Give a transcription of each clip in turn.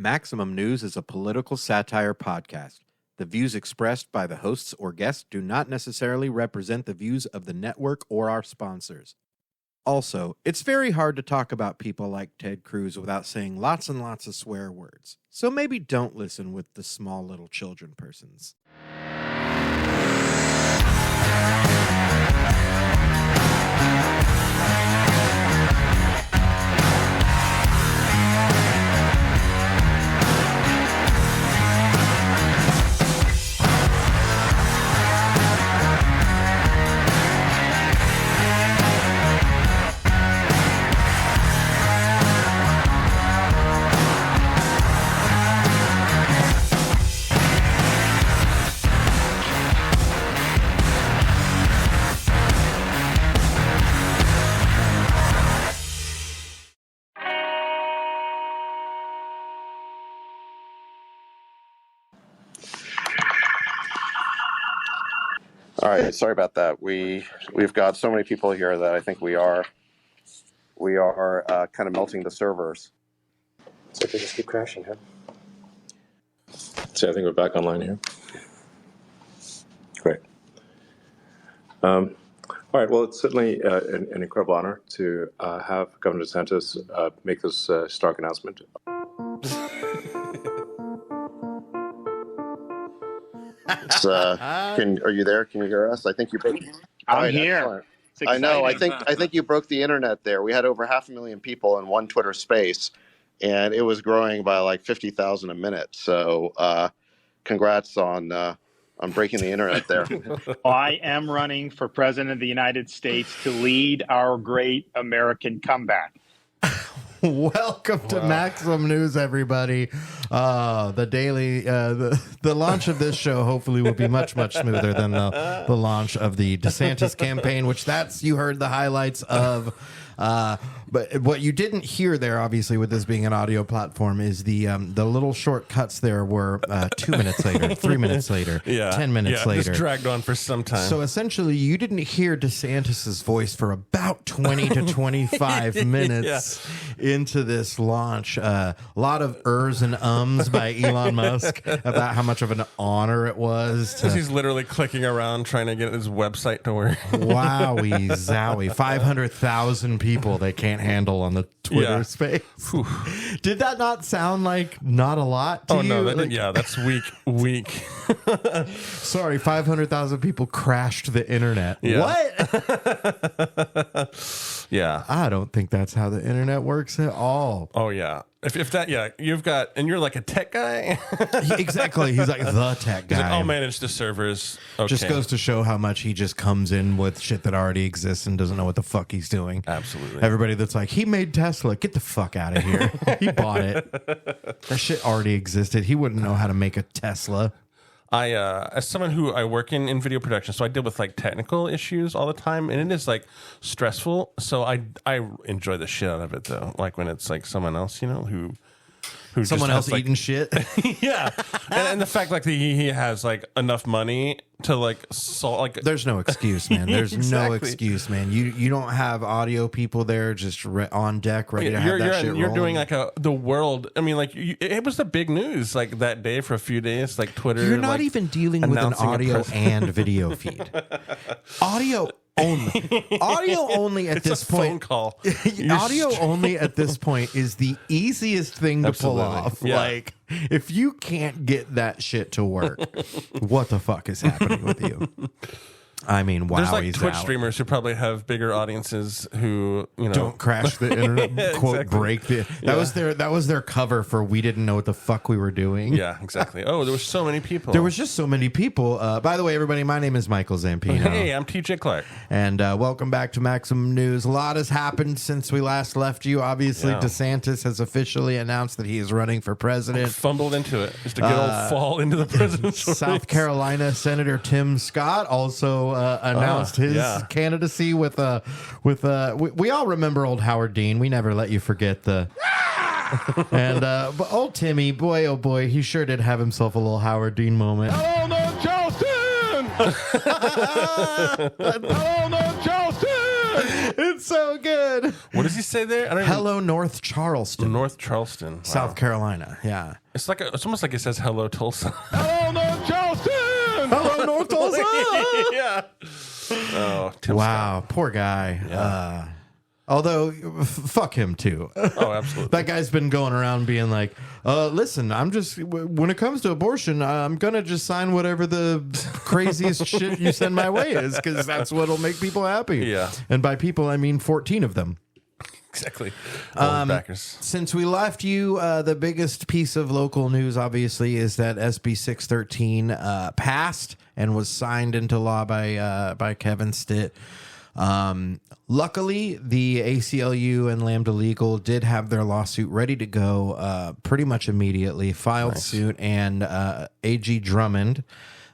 Maximum News is a political satire podcast. The views expressed by the hosts or guests do not necessarily represent the views of the network or our sponsors. Also, it's very hard to talk about people like Ted Cruz without saying lots and lots of swear words. So maybe don't listen with the small little children persons. All right, sorry about that. We've got so many people here that I think we are kind of melting the servers. So they just keep crashing, huh? So I think we're back online here. Great. All right. Well, it's certainly an incredible honor to have Governor DeSantis make this stark announcement. Are you there? Can you hear us? I think you broke. I'm here. I know. I think you broke the internet there. We had over 500,000 people in one Twitter space, and it was growing by like 50,000 a minute. So, congrats on breaking the internet there. I am running for president of the United States to lead our great American comeback. Welcome to Maximum News, everybody. The daily, the launch of this show hopefully will be much, much smoother than the launch of the DeSantis campaign, which you heard the highlights of. But what you didn't hear there, obviously, with this being an audio platform, is the little shortcuts there were 2 minutes later, 3 minutes later, 10 minutes later. Just dragged on for some time. So essentially, you didn't hear DeSantis's voice for about 20 to 25 minutes into this launch. A lot of ers and ums by Elon Musk about how much of an honor it was. Because he's literally clicking around trying to get his website to work. Wowie zowie. 500,000 people they can't handle on the Twitter space. Whew. Did that not sound like not a lot to you? No, that's weak. Sorry, 500,000 people crashed the internet. Yeah. What? Yeah. I don't think that's how the internet works at all. Oh, yeah. If that, you've got, and you're like a tech guy. Exactly. He's like the tech guy. He's like, I'll manage the servers. Okay. Just goes to show how much he just comes in with shit that already exists and doesn't know what the fuck he's doing. Absolutely. Everybody that's like, he made Tesla. Get the fuck out of here. He bought it. That shit already existed. He wouldn't know how to make a Tesla. As someone who I work in video production, so I deal with like technical issues all the time, and it is like stressful. So I enjoy the shit out of it though. Like when it's like someone else, who someone else eating shit. Yeah, and the fact like he has like enough money to like solve like. There's no excuse, man. There's Exactly. no excuse, man. You don't have audio people there just on deck ready to have that shit You're rolling. doing the world. I mean, like it was the big news like that day for a few days. Like Twitter. You're not like, even dealing with an audio and video feed. Audio only at this point. Phone call. Audio only at this point is the easiest thing to pull off. Yeah. Like, if you can't get that shit to work, what the fuck is happening with you? I mean, wow. There's like Twitch streamers who probably have bigger audiences who don't crash the internet. Quote, exactly. break the. That was their cover for we didn't know what the fuck we were doing. Yeah, exactly. Oh, there were so many people. There was just so many people. By the way, everybody, my name is Michael Zampino. Hey, I'm TJ Clark. And welcome back to Maximum News. A lot has happened since we last left you. Obviously, DeSantis has officially announced that he is running for president. Fumbled into it. Just a good old fall into the presidential South race. Carolina Senator Tim Scott also announced his candidacy with we all remember old Howard Dean. We never let you forget the and but old Timmy, boy oh boy, he sure did have himself a little Howard Dean moment. Hello, North Charleston! Hello, North Charleston! It's so good. What does he say there? I don't Hello, North Charleston, even, North Charleston, wow. South Carolina. Yeah. It's like it's almost like it says hello Tulsa. Hello, North Charleston. Hello, North Tulsa. Yeah. Oh, Tim Wow, poor guy. Yeah. Although, fuck him too. Scott. Oh, absolutely. That guy's been going around being like, listen, I'm just, when it comes to abortion, I'm going to just sign whatever the craziest shit you send my way is, because that's what'll make people happy. Yeah. And by people, I mean 14 of them. Exactly. Backers. Since we left you, the biggest piece of local news, obviously, is that SB 613 passed and was signed into law by Kevin Stitt. Luckily, the ACLU and Lambda Legal did have their lawsuit ready to go pretty much immediately, filed suit, and A.G. Drummond,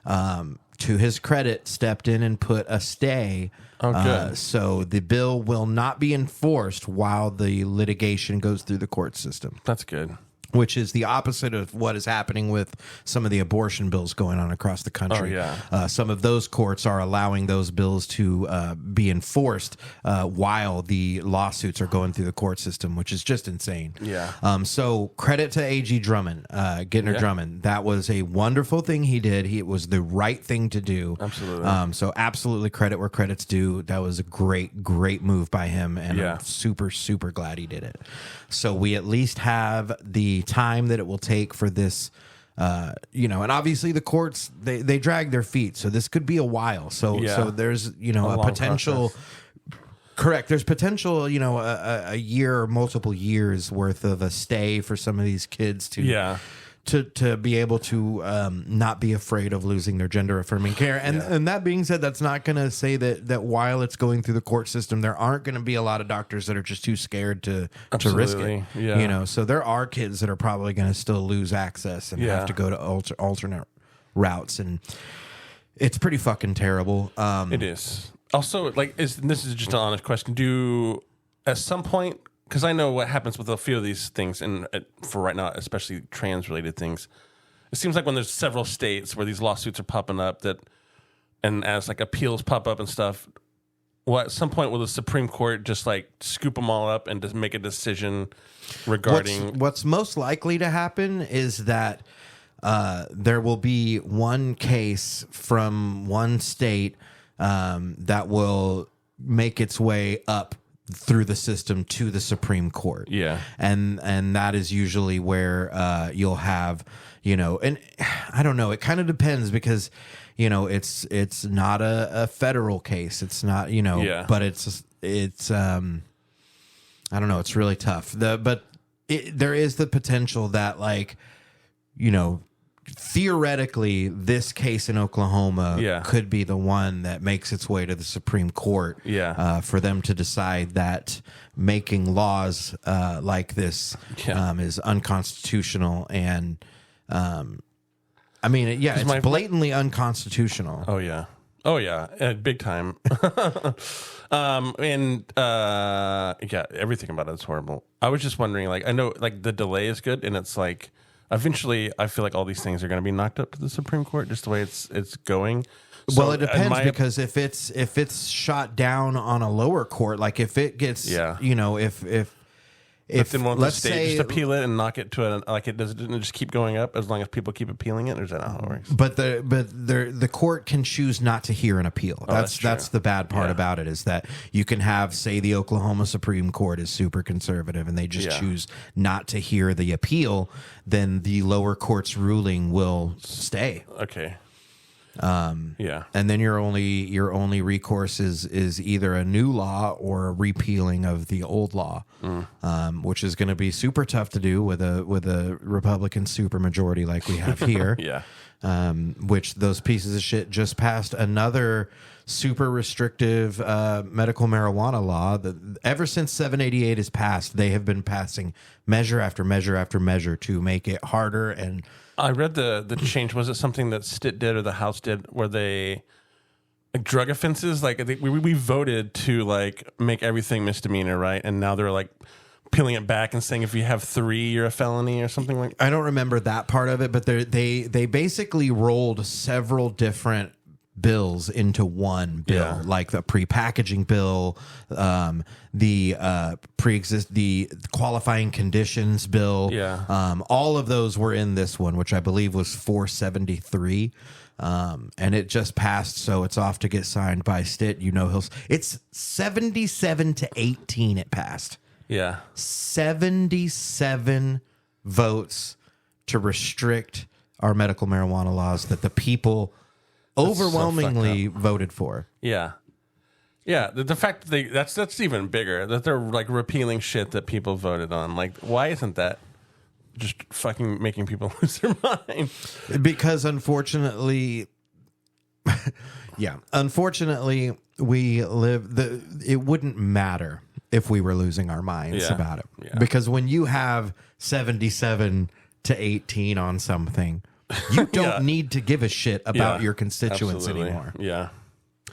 to his credit, stepped in and put a stay. Oh, good. So the bill will not be enforced while the litigation goes through the court system, That's good. which is the opposite of what is happening with some of the abortion bills going on across the country. Oh, yeah. Some of those courts are allowing those bills to be enforced while the lawsuits are going through the court system, which is just insane. Yeah. So credit to A.G. Drummond, Gittner Drummond. That was a wonderful thing he did. It was the right thing to do. Absolutely. So absolutely credit where credit's due. That was a great, great move by him, and Yeah. I'm super, super glad he did it. So we at least have the time that it will take for this, and obviously the courts, they drag their feet, so this could be a while. So Yeah. so there's a long potential. process. Correct. There's potential, a year or multiple years worth of a stay for some of these kids to Yeah. to be able to not be afraid of losing their gender affirming care. And that being said, that's not going to say that while it's going through the court system, there aren't going to be a lot of doctors that are just too scared to risk it. Absolutely. Yeah. So there are kids that are probably going to still lose access and Yeah. have to go to alternate routes, and it's pretty fucking terrible. It is. Also, this is just an honest question. Do at some point, because I know what happens with a few of these things, and for right now, especially trans-related things, it seems like when there's several states where these lawsuits are popping up, and as like appeals pop up and stuff, at some point will the Supreme Court just like scoop them all up and just make a decision regarding? What's most likely to happen is that there will be one case from one state that will make its way up through the system to the Supreme Court. Yeah. And that is usually where you'll have, and I don't know, it kind of depends because, it's not a federal case. It's not, but it's I don't know, it's really tough. But there is the potential that theoretically, this case in Oklahoma could be the one that makes its way to the Supreme Court for them to decide that making laws like this is unconstitutional. And, it's blatantly unconstitutional. Oh, yeah. Big time. Everything about it is horrible. I was just wondering, I know, the delay is good, and it's eventually, I feel like all these things are going to be knocked up to the Supreme Court, just the way it's going. So, well, it depends because if it's shot down on a lower court, like if it gets, if then won't the let's state say, just appeal it and knock it to it doesn't just keep going up as long as people keep appealing it, or is that not how it works? But the court can choose not to hear an appeal. That's the bad part about it, is that you can have, say, the Oklahoma Supreme Court is super conservative and they just choose not to hear the appeal, then the lower court's ruling will stay. Okay. And then your only recourse is either a new law or a repealing of the old law, which is going to be super tough to do with a Republican supermajority like we have here. Which those pieces of shit just passed another super restrictive medical marijuana law that ever since 788 is passed, they have been passing measure after measure after measure to make it harder. And I read the change. Was it something that Stitt did or the House did where they drug offenses? We voted to make everything misdemeanor, right? And now they're peeling it back and saying if you have 3, you're a felony or something I don't remember that part of it, but they basically rolled several different bills into one bill, Yeah. like the pre-packaging bill, the qualifying conditions bill. Yeah. All of those were in this one, which I believe was 473. And it just passed, so it's off to get signed by Stitt. It's 77-18 it passed. Yeah. 77 votes to restrict our medical marijuana laws that the people overwhelmingly voted for. Yeah. Yeah, the fact that that's even bigger, that they're like repealing shit that people voted on. Like, why isn't that just fucking making people lose their mind? Because unfortunately, we it wouldn't matter if we were losing our minds about it. Yeah. Because when you have 77-18 on something, you don't need to give a shit about your constituents Absolutely. anymore. Yeah.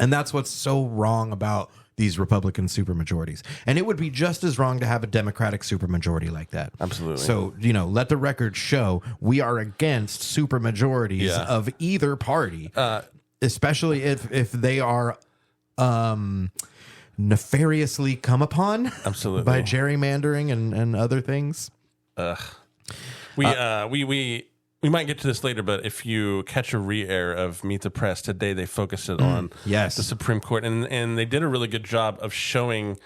And that's what's so wrong about these Republican supermajorities. And it would be just as wrong to have a Democratic supermajority like that. Absolutely. So, let the record show we are against supermajorities of either party, especially if they are nefariously come upon Absolutely. by gerrymandering and other things. We might get to this later, but if you catch a re-air of Meet the Press today, they focused it on the Supreme Court, and they did a really good job of showing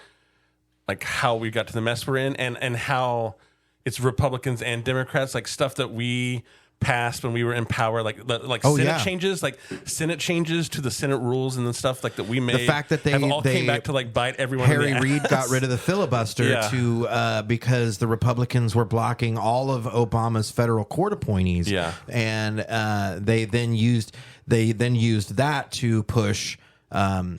like how we got to the mess we're in, and how it's Republicans and Democrats, like stuff that we passed when we were in power, like Senate changes to the Senate rules and then stuff like that we made. The fact that they came back to like bite everyone. Harry in the Reid ass. got rid of the filibuster because the Republicans were blocking all of Obama's federal court appointees. Yeah. And they then used that to push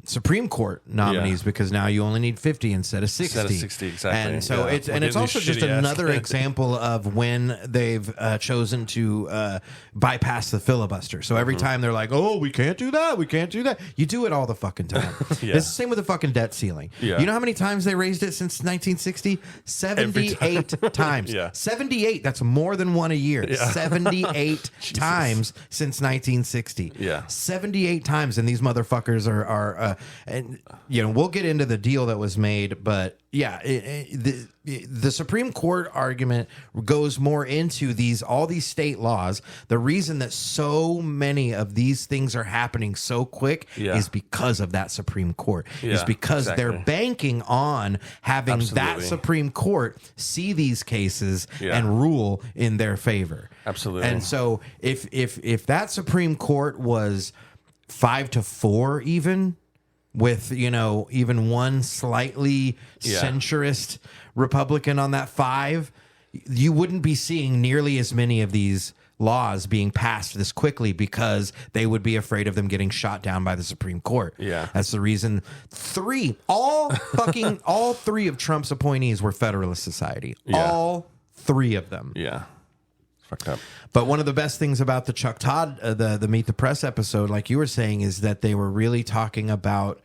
Supreme Court nominees because now you only need 50 instead of 60. Instead of 60, exactly. And so it's also just another example of when they've chosen to bypass the filibuster. So every time they're like, "Oh, we can't do that. We can't do that." You do it all the fucking time. It's the same with the fucking debt ceiling. Yeah. You know how many times they raised it since 1960? 78 times. Yeah. 78. That's more than one a year. Yeah. 78 times since 1960. Yeah. 78 times, and these motherfuckers are and we'll get into the deal that was made, but the Supreme Court argument goes more into all these state laws. The reason that so many of these things are happening so quick is because of that Supreme Court. Is because they're banking on having that Supreme Court see these cases and rule in their favor. Absolutely. And so if that Supreme Court was 5-4 even, with even one slightly centrist Republican on that 5, you wouldn't be seeing nearly as many of these laws being passed this quickly because they would be afraid of them getting shot down by the Supreme Court. Yeah. That's the reason. All 3 of Trump's appointees were Federalist Society. Yeah. All 3 of them. Yeah. It's fucked up. But one of the best things about the Chuck Todd, the Meet the Press episode, like you were saying, is that they were really talking about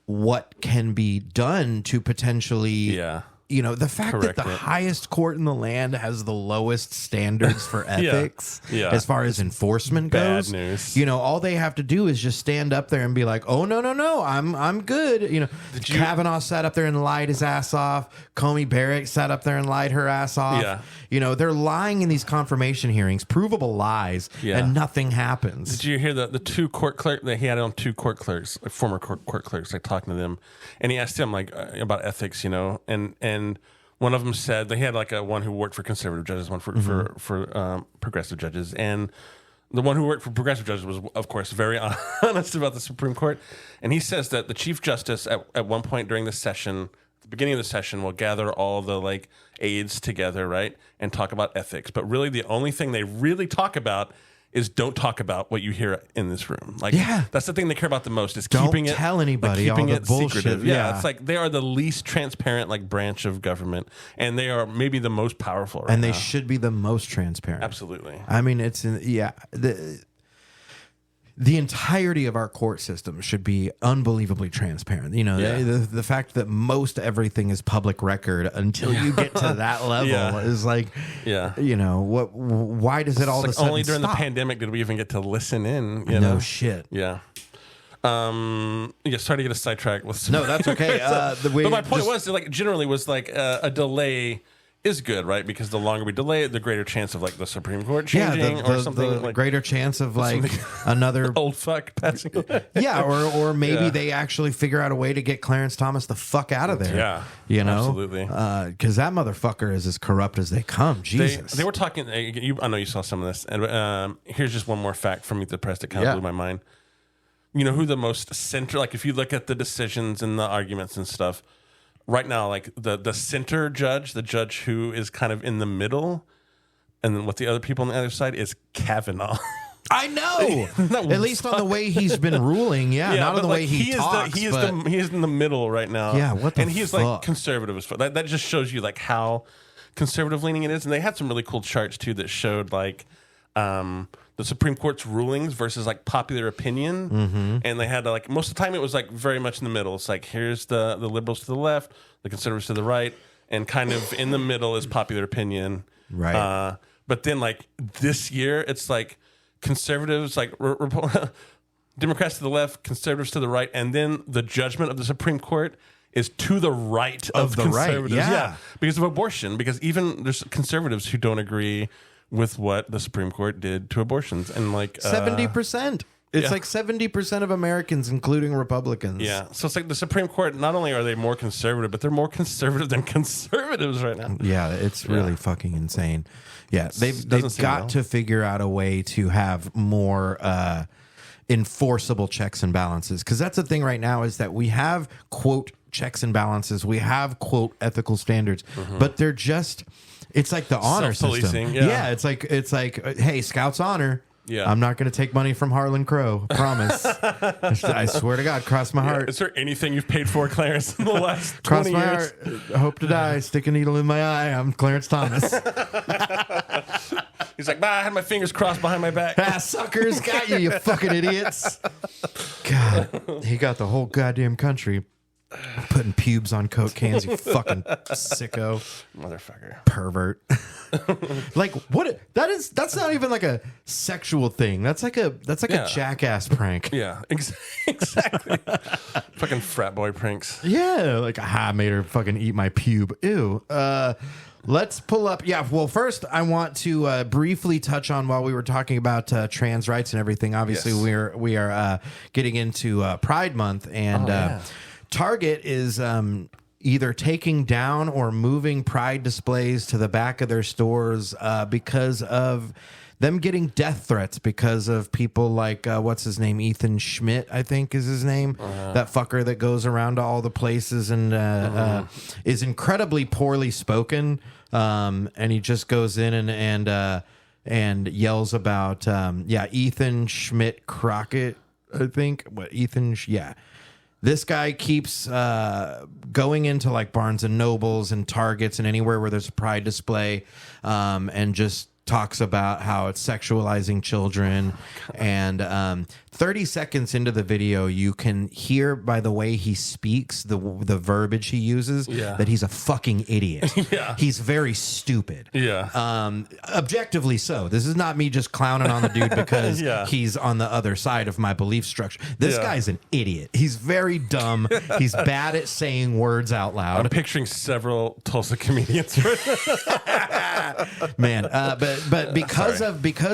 what can be done to potentially, the fact that the highest court in the land has the lowest standards for ethics as far as enforcement goes. Bad news. All they have to do is just stand up there and be like, "Oh no, I'm good." Kavanaugh sat up there and lied his ass off. Comey Barrett sat up there and lied her ass off. Yeah. They're lying in these confirmation hearings, provable lies, and nothing happens. Did you hear the 2 court clerks that he had on 2 court clerks, like former court clerks, like talking to them, and he asked them like about ethics, and one of them said they had like one who worked for conservative judges, one for progressive judges, and the one who worked for progressive judges was, of course, very honest about the Supreme Court, and he says that the Chief Justice at one point during the session, the beginning of the session, will gather all the like aides together, right, and talk about ethics, but really the only thing they really talk about is don't talk about what you hear in this room. Like, that's the thing they care about the most is keeping it. Don't tell anybody keeping all the it bullshit. secretive. Yeah, it's like they are the least transparent like branch of government, and they are maybe the most powerful. Right and they now. should be the most transparent. Absolutely. I mean, it's the entirety of our court system should be unbelievably transparent. You know, the fact that most everything is public record until you get to that level is like, you know, why does it all of a sudden only during stop? the pandemic did we even get to listen in? You No know? shit. Yeah. Sorry to get a sidetrack with some No, that's okay. but my point was like generally was like a delay is good, right? Because the longer we delay it, the greater chance of like the Supreme Court changing or something. The like greater chance of like another old fuck passing away. or maybe they actually figure out a way to get Clarence Thomas the fuck out of there. Yeah, you know, absolutely. Because that motherfucker is as corrupt as they come. Jesus, they were talking. I know you saw some of this, and here's just one more fact from Meet the Press that kind of blew my mind. You know who the most center? Like if you look at the decisions and the arguments and stuff. Right now, like the center judge, the judge who is kind of in the middle, and then what the other people on the other side is Kavanaugh. I know. At least on the way he's been ruling, not on the way he talks. He is in the middle right now. Yeah, what the and he's fuck? like conservative as fuck. That just shows you like how conservative leaning it is. And they had some really cool charts too that showed like the Supreme Court's rulings versus like popular opinion, and they had like most of the time it was like very much in the middle. It's like here's the liberals to the left, the conservatives to the right, and kind of in the middle is popular opinion. Right. But then like this year, it's like conservatives like Democrats to the left, conservatives to the right, and then the judgment of the Supreme Court is to the right of the right, conservatives. yeah. Because of abortion. Because even there's conservatives who don't agree with what the Supreme Court did to abortions, and like 70%. It's like 70% of Americans, including Republicans. Yeah, so it's like the Supreme Court. Not only are they more conservative, but they're more conservative than conservatives right now. Yeah, it's really fucking insane. Yeah, they've got to figure out a way to have more enforceable checks and balances, because that's the thing right now is that we have quote checks and balances, we have quote ethical standards, but they're just. It's like the honor system. Yeah, it's like hey, Scouts honor. Yeah. I'm not going to take money from Harlan Crow. Promise. I swear to God, cross my heart. Is there anything you've paid for, Clarence, in the last Cross 20 my years? heart. I hope to die. Stick a needle in my eye. I'm Clarence Thomas. He's like, I had my fingers crossed behind my back. Suckers, got you fucking idiots. God, he got the whole goddamn country putting pubes on Coke cans, you fucking sicko. Motherfucker. Pervert. Like what that's not even like a sexual thing. That's like a jackass prank. Yeah, exactly. Fucking frat boy pranks. Yeah, like I made her fucking eat my pube. Ew. Let's pull up. Yeah, well, first I want to briefly touch on while we were talking about trans rights and everything. Obviously, we are getting into Pride Month, and Target is either taking down or moving Pride displays to the back of their stores because of them getting death threats because of people like what's his name, Ethan Schmidt, I think is his name, that fucker that goes around to all the places and is incredibly poorly spoken, and he just goes in and yells about Ethan Schmidt Crockett, I think. This guy keeps going into like Barnes and Nobles and Targets and anywhere where there's a Pride display, and just talks about how it's sexualizing children. And 30 seconds into the video, you can hear by the way he speaks, the verbiage he uses, that he's a fucking idiot. He's very stupid. Objectively so. This is not me just clowning on the dude because he's on the other side of my belief structure. This guy's an idiot. He's very dumb. He's bad at saying words out loud. I'm picturing several Tulsa comedians. Man, but because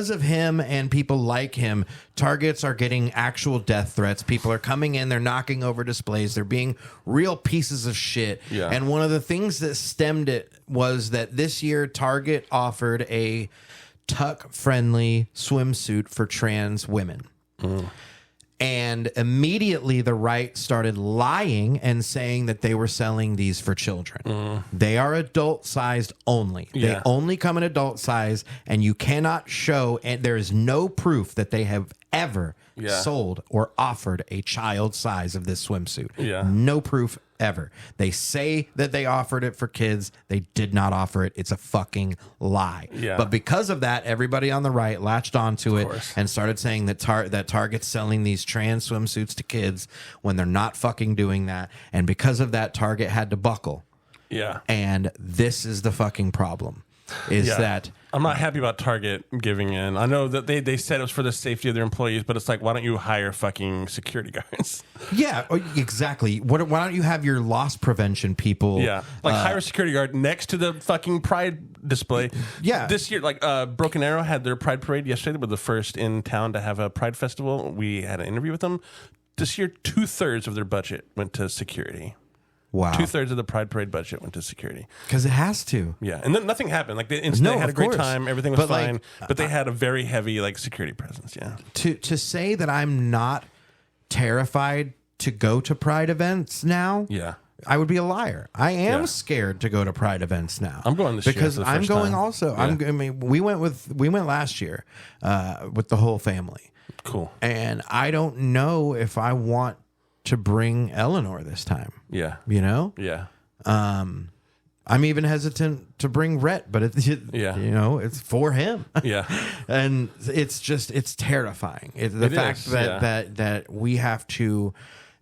of him and people like him, Targets are getting actual death threats. People are coming in, they're knocking over displays, they're being real pieces of shit. And one of the things that stemmed it was that this year Target offered a tuck-friendly swimsuit for trans women. And immediately the right started lying and saying that they were selling these for children. They are adult sized only. They only come in adult size, and you cannot show, and there is no proof that they have ever sold or offered a child size of this swimsuit. Yeah. No proof ever. They say that they offered it for kids. They did not offer it. It's a fucking lie. Yeah. But because of that, everybody on the right latched onto it course. and started saying that Target's selling these trans swimsuits to kids when they're not fucking doing that. And because of that, Target had to buckle. Yeah. And this is the fucking problem. Is that I'm not happy about Target giving in. I know that they said it was for the safety of their employees, but it's like, why don't you hire fucking security guards? Yeah, exactly. Why don't you have your loss prevention people? Yeah, like hire a security guard next to the fucking Pride display. Yeah. This year, like Broken Arrow had their Pride parade yesterday. They were the first in town to have a Pride festival. We had an interview with them. This year, 2/3 of their budget went to security. Wow. 2/3 of the Pride parade budget went to security. Because it has to. Yeah, and then nothing happened. Like they had of a great course. time. Everything was But, like, fine. But they had a very heavy like security presence. Yeah. To say that I'm not terrified to go to Pride events now, Yeah. I would be a liar. I am Yeah. scared to go to Pride events now. I'm going this year because for the I'm first going time. also. Yeah. I mean, we went last year with the whole family, Cool. and I don't know if I want to bring Eleanor this time. Yeah. You know, Yeah. I'm even hesitant to bring Rhett, but Yeah. you know, it's for him. Yeah. And it's terrifying. The It fact is, that we have to,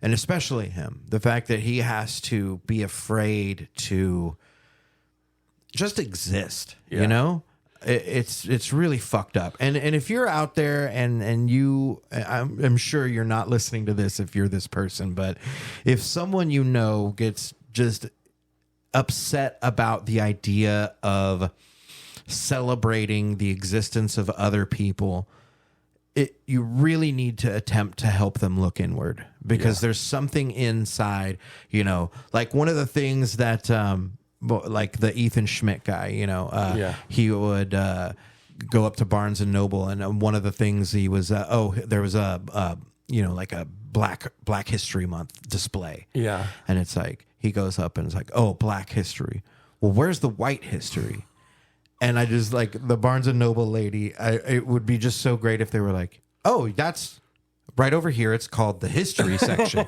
and especially him, the fact that he has to be afraid to just exist. Yeah. You know, it's really fucked up. And if you're out there and you, I'm sure you're not listening to this if you're this person, but if someone you know gets just upset about the idea of celebrating the existence of other people, you really need to attempt to help them look inward, because there's something inside, you know, like one of the things that like the Ethan Schmidt guy, you know, he would go up to Barnes and Noble, and one of the things he was there was a you know, like a Black History Month display. Yeah. And it's like, he goes up and it's like, oh, Black history. Well, where's the white history? And I just like the Barnes and Noble lady. It would be just so great if they were like, oh, that's right over here. It's called the history section.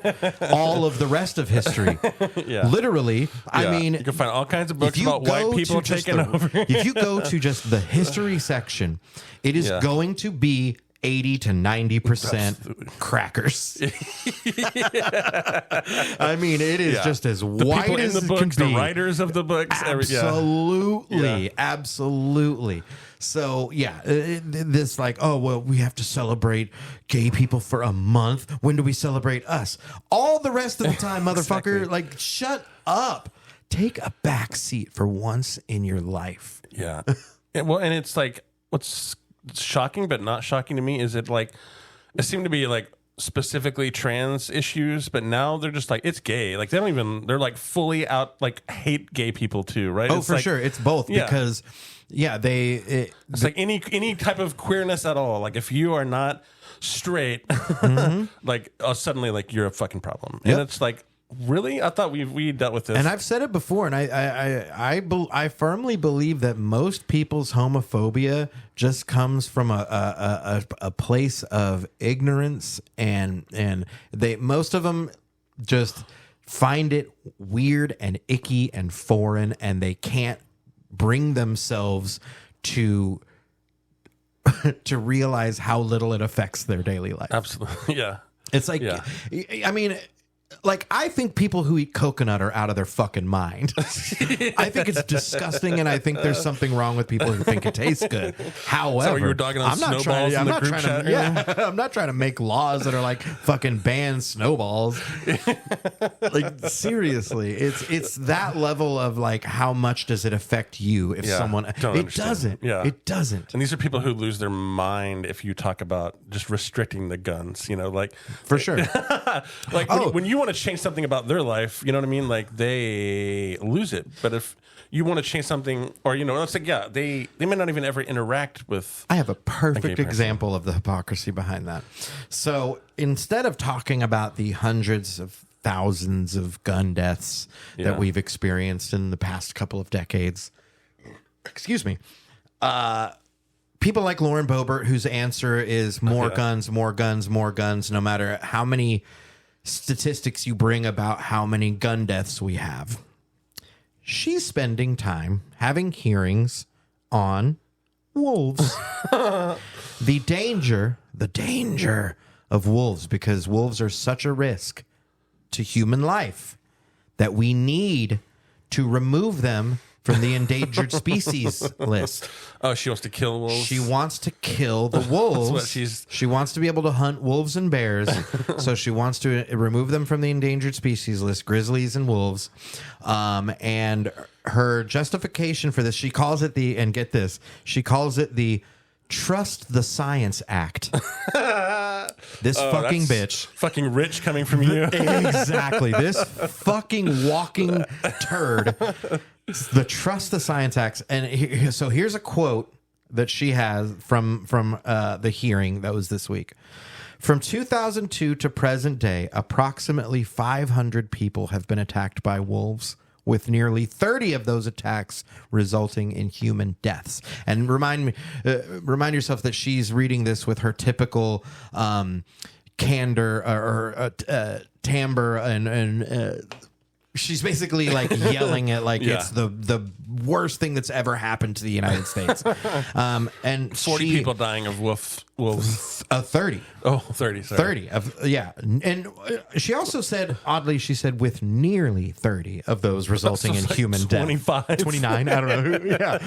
All of the rest of history. Yeah. Literally. I mean, you can find all kinds of books if you about white go people to just taking over. if you go to just the history section, it is going to be 80 to 90% crackers. I mean, it is just as The white people in as the it books, can the be. writers of the books. Absolutely, absolutely. So this like, oh well, we have to celebrate gay people for a month. When do we celebrate us? All the rest of the time, motherfucker. Like, shut up. Take a back seat for once in your life. Yeah. Well, and it's like, what's shocking but not shocking to me is it seemed to be like specifically trans issues, but now they're just like, it's gay. Like they're like fully out, like hate gay people too, right? Oh, it's for like, sure. It's both because it's like any type of queerness at all. Like if you are not straight, like suddenly like you're a fucking problem. Yep. And it's like, really? I thought we dealt with this. And I've said it before, and I firmly believe that most people's homophobia just comes from a place of ignorance, and most of them just find it weird and icky and foreign, and they can't bring themselves to realize how little it affects their daily life. Absolutely. Yeah. It's like, I mean, like, I think people who eat coconut are out of their fucking mind. I think it's disgusting, and I think there's something wrong with people who think it tastes good. However, you were dogging on I'm not snowballs trying. in I'm the not group trying chat, to. I'm not trying to make laws that are like fucking ban snowballs. Like, seriously, it's that level of like, how much does it affect you if someone? Don't It understand. doesn't. Yeah. It doesn't. And these are people who lose their mind if you talk about just restricting the guns, you know, like For sure. like when you want to change something about their life, you know what I mean? Like they lose it. But if you want to change something, or, you know, it's like, they may not even ever interact with. I have a perfect person. example of the hypocrisy behind that. So instead of talking about the hundreds of thousands of gun deaths that we've experienced in the past couple of decades, excuse me, people like Lauren Boebert, whose answer is more guns, more guns, more guns, no matter how many statistics you bring about how many gun deaths we have. She's spending time having hearings on wolves. The danger of wolves, because wolves are such a risk to human life that we need to remove them from the endangered species list. Oh, she wants to kill wolves. She wants to kill the wolves. That's what She wants to be able to hunt wolves and bears. So she wants to remove them from the endangered species list, grizzlies and wolves. And her justification for this, she calls it and get this, she calls it the Trust the Science Act. This fucking bitch. Fucking rich coming from you. Exactly. This fucking walking turd. The Trust the Science Act. And so here's a quote that she has from the hearing that was this week. From 2002 to present day, approximately 500 people have been attacked by wolves, with nearly 30 of those attacks resulting in human deaths. And remind yourself that she's reading this with her typical candor or timbre, and she's basically like yelling at it's the worst thing that's ever happened to the United States. And 40 people dying of wolves. 30. Oh, 30, sorry. 30 and she also said, oddly, she said with nearly 30 of those resulting in like human 25. death. 29, I don't know.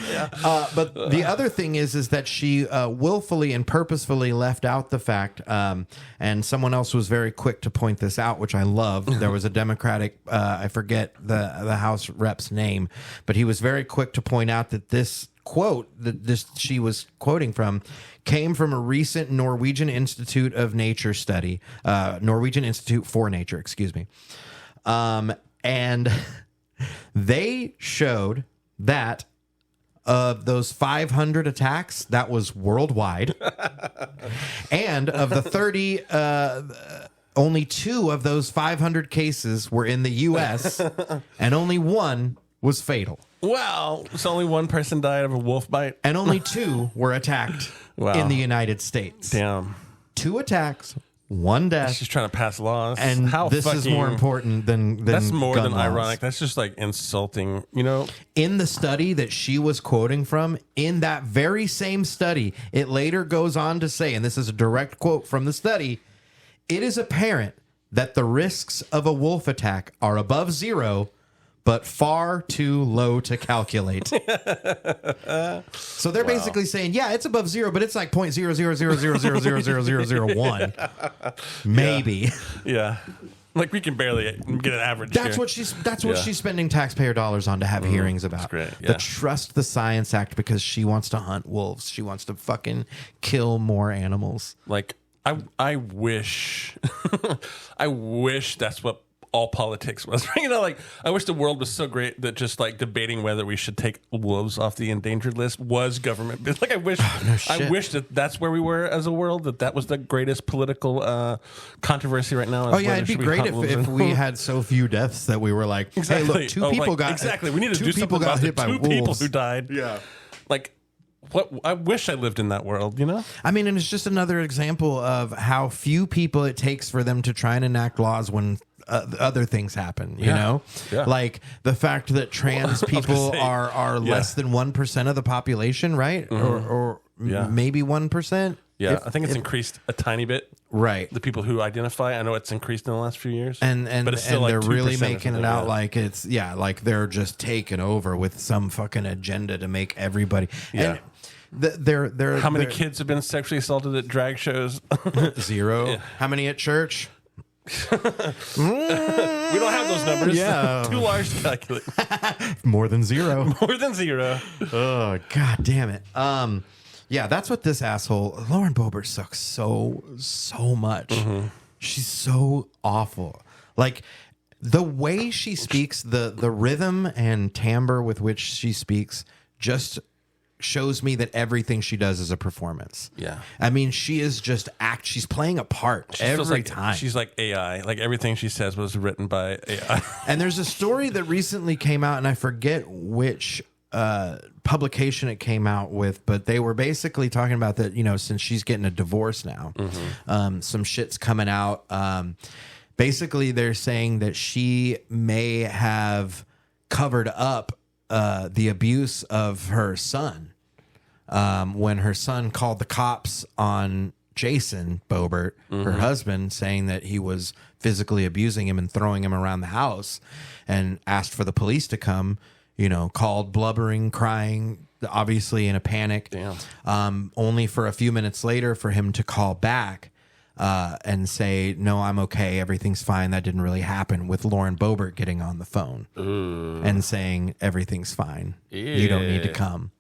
But the other thing is that she willfully and purposefully left out the fact, and someone else was very quick to point this out, which I love. There was a Democratic, I forget the House rep's name, but he was very quick to point out that this quote that she was quoting from came from a recent Norwegian Institute of Nature study, Norwegian Institute for Nature, excuse me. And they showed that of those 500 attacks, that was worldwide. And of the 30, only 2 of those 500 cases were in the U.S., and only 1 was fatal. Wow. So only 1 person died of a wolf bite? And only 2 were attacked in the United States. Damn. 2 attacks, 1 death. She's trying to pass laws. And this is more important than that's more gun than laws. ironic. That's just like insulting, you know? In the study that she was quoting from, in that very same study, it later goes on to say, and this is a direct quote from the study, it is apparent that the risks of a wolf attack are above 0, but far too low to calculate. So they're basically saying, yeah, it's above 0, but it's like 0.00000000001. Maybe. Yeah. Like we can barely get an average. That's here. what she's spending taxpayer dollars on to have hearings about. great, The yeah. Trust the Science Act, because she wants to hunt wolves. She wants to fucking kill more animals. Like I wish I wish that's what all politics was. You know, like I wish the world was so great that just like debating whether we should take wolves off the endangered list was government. Like I wish I wish that that's where we were as a world, that was the greatest political controversy right now. Oh yeah, it'd be great if we had so few deaths that we were like, hey, look, 2 people got exactly. We need to 2 do people something got about hit the by 2 wolves. people who died. Yeah. Like what I wish I lived in that world, you know? I mean, and it's just another example of how few people it takes for them to try and enact laws when other things happen, you know? Yeah. Like the fact that trans people say, are less than 1% of the population, right? Or maybe 1%. Yeah, I think it's increased a tiny bit. Right. The people who identify, I know it's increased in the last few years. And but it's still they're like really 2% or making it something, out yeah. like it's like they're just taken over with some fucking agenda to make everybody. Yeah. And they're How many kids have been sexually assaulted at drag shows? 0. Yeah. How many at church? We don't have those numbers. Yeah. Too large to calculate. More than 0. More than 0. Oh, god damn it. Yeah, that's what this asshole Lauren Boebert sucks so much. She's so awful. Like the way she speaks, the rhythm and timbre with which she speaks just shows me that everything she does is a performance. Yeah. I mean, she is just she's playing a part She feels every like time. She's like AI. Like everything she says was written by AI. And there's a story that recently came out, and I forget which publication it came out with, but they were basically talking about that, since she's getting a divorce now, some shit's coming out. Basically, they're saying that she may have covered up the abuse of her son when her son called the cops on Jason Boebert, her husband, saying that he was physically abusing him and throwing him around the house, and asked for the police to come, called blubbering, crying, obviously in a panic. Damn. Only for a few minutes later for him to call back and say, no, I'm okay. Everything's fine. That didn't really happen, with Lauren Boebert getting on the phone and saying everything's fine. You don't need to come.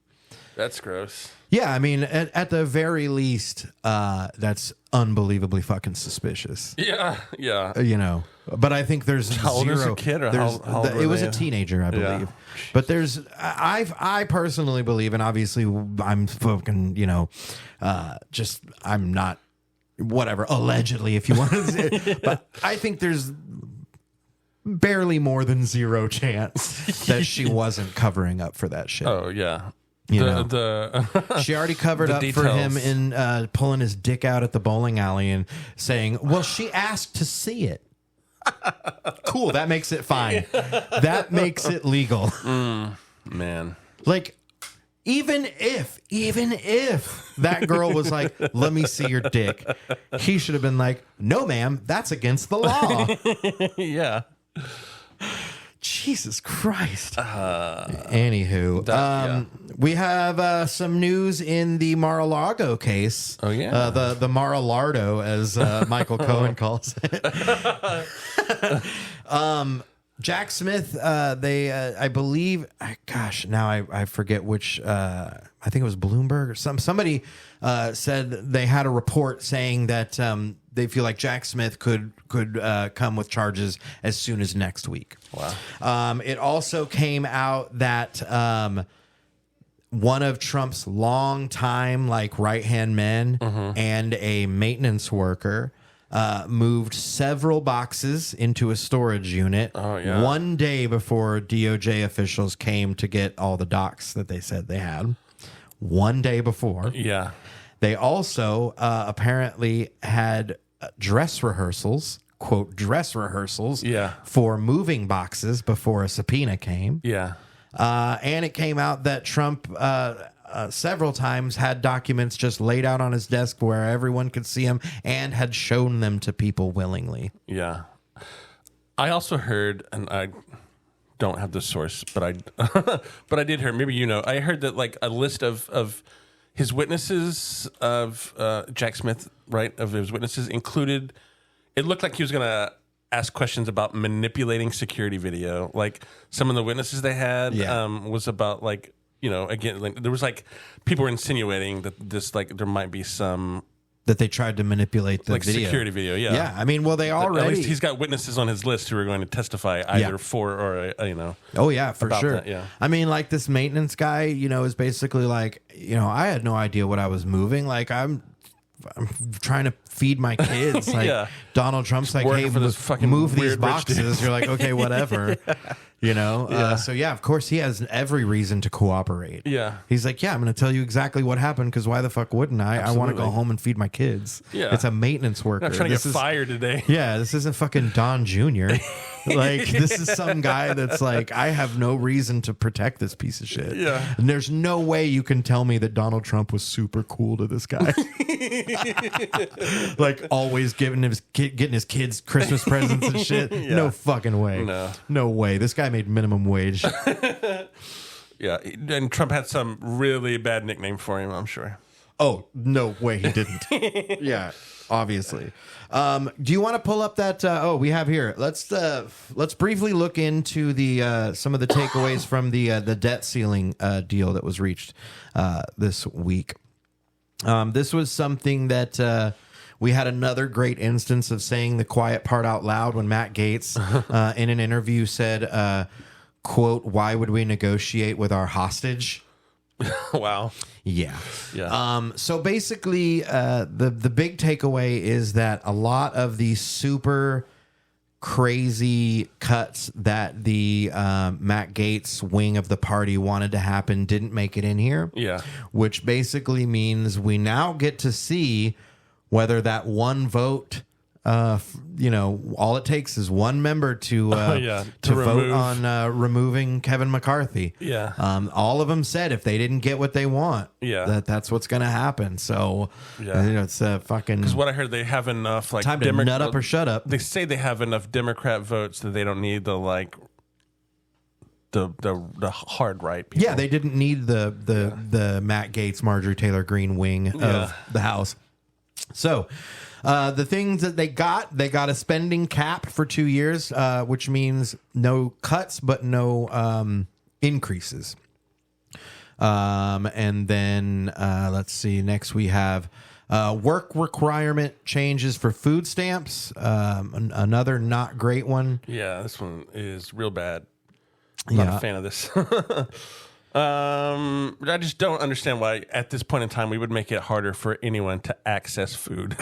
That's gross. Yeah, I mean, at the very least, that's unbelievably fucking suspicious. Yeah. But I think there's How old zero. was the kid, or there's- how old were it was they? a teenager, I believe. Yeah. But I personally believe, and obviously I'm fucking, just I'm not, whatever, allegedly, if you want to say, but I think there's barely more than zero chance that she wasn't covering up for that shit. Oh yeah. You know. The She already covered The up for him details. in pulling his dick out at the bowling alley and saying, well, she asked to see it. Cool. That makes it fine. That makes it legal. man. Like, even if that girl was like, let me see your dick, he should have been like, no, ma'am, that's against the law. Yeah. Jesus Christ. Anywho, yeah. we have some news in the Mar-a-Lago case. Oh, yeah. The Mar-a-Lardo, as Michael Cohen calls it. Jack Smith, I believe, gosh, now I forget which, I think it was Bloomberg or somebody said they had a report saying that they feel like Jack Smith could come with charges as soon as next week. Wow. It also came out that one of Trump's longtime right-hand men and a maintenance worker moved several boxes into a storage unit one day before DOJ officials came to get all the docs that they said they had. One day before. Yeah. They also apparently had dress rehearsals, quote, dress rehearsals for moving boxes before a subpoena came. Yeah. And it came out that Trump several times had documents just laid out on his desk where everyone could see them and had shown them to people willingly. Yeah. I also heard, and I don't have the source, but I did hear, maybe I heard that a list of his witnesses of Jack Smith, right, of his witnesses included, it looked like he was going to ask questions about manipulating security video. Like some of the witnesses they had was about again, there was people were insinuating that this there might be some that they tried to manipulate the video. Security video. Yeah. Yeah. I mean, well, they already. At least he's got witnesses on his list who are going to testify either for or Oh yeah, for about sure. that, yeah. I mean, this maintenance guy, is basically I had no idea what I was moving. I'm trying to feed my kids. Yeah. Donald Trump's like, working hey, for this fucking move these weird rich dude. boxes. You're like, okay, whatever. So yeah, of course he has every reason to cooperate. Yeah. He's like, yeah, I'm going to tell you exactly what happened because why the fuck wouldn't I? I want to go Absolutely. home and feed my kids. Yeah. It's a maintenance worker. I'm not trying to This get is- fired today. Yeah, this isn't fucking Don Jr. This is some guy that's I have no reason to protect this piece of shit. Yeah. And there's no way you can tell me that Donald Trump was super cool to this guy. Always getting his kids Christmas presents and shit. No fucking way. No way. This guy made minimum wage. Yeah. And Trump had some really bad nickname for him, I'm sure. Oh, no way he didn't. Yeah, obviously. Do you want to pull up that? We have here. Let's briefly look into the some of the takeaways from the debt ceiling deal that was reached this week. This was something that we had another great instance of saying the quiet part out loud when Matt Gaetz in an interview said, quote, "Why would we negotiate with our hostage?" Wow. Yeah. Yeah. So basically, the big takeaway is that a lot of these super crazy cuts that the Matt Gaetz wing of the party wanted to happen didn't make it in here. Yeah. Which basically means we now get to see whether that one vote, all it takes is one member to vote on removing Kevin McCarthy. Yeah. All of them said if they didn't get what they want, that's what's going to happen. So, it's fucking. Because what I heard, they have enough like time to nut up or shut up. They say they have enough Democrat votes that they don't need the the hard right people. Yeah, they didn't need the Matt Gaetz, Marjorie Taylor Greene wing of the House. So, the things that they got a spending cap for 2 years, which means no cuts but no increases. And then let's see. Next, we have work requirement changes for food stamps. Another not great one. Yeah, this one is real bad. I'm not a fan of this. I just don't understand why at this point in time we would make it harder for anyone to access food.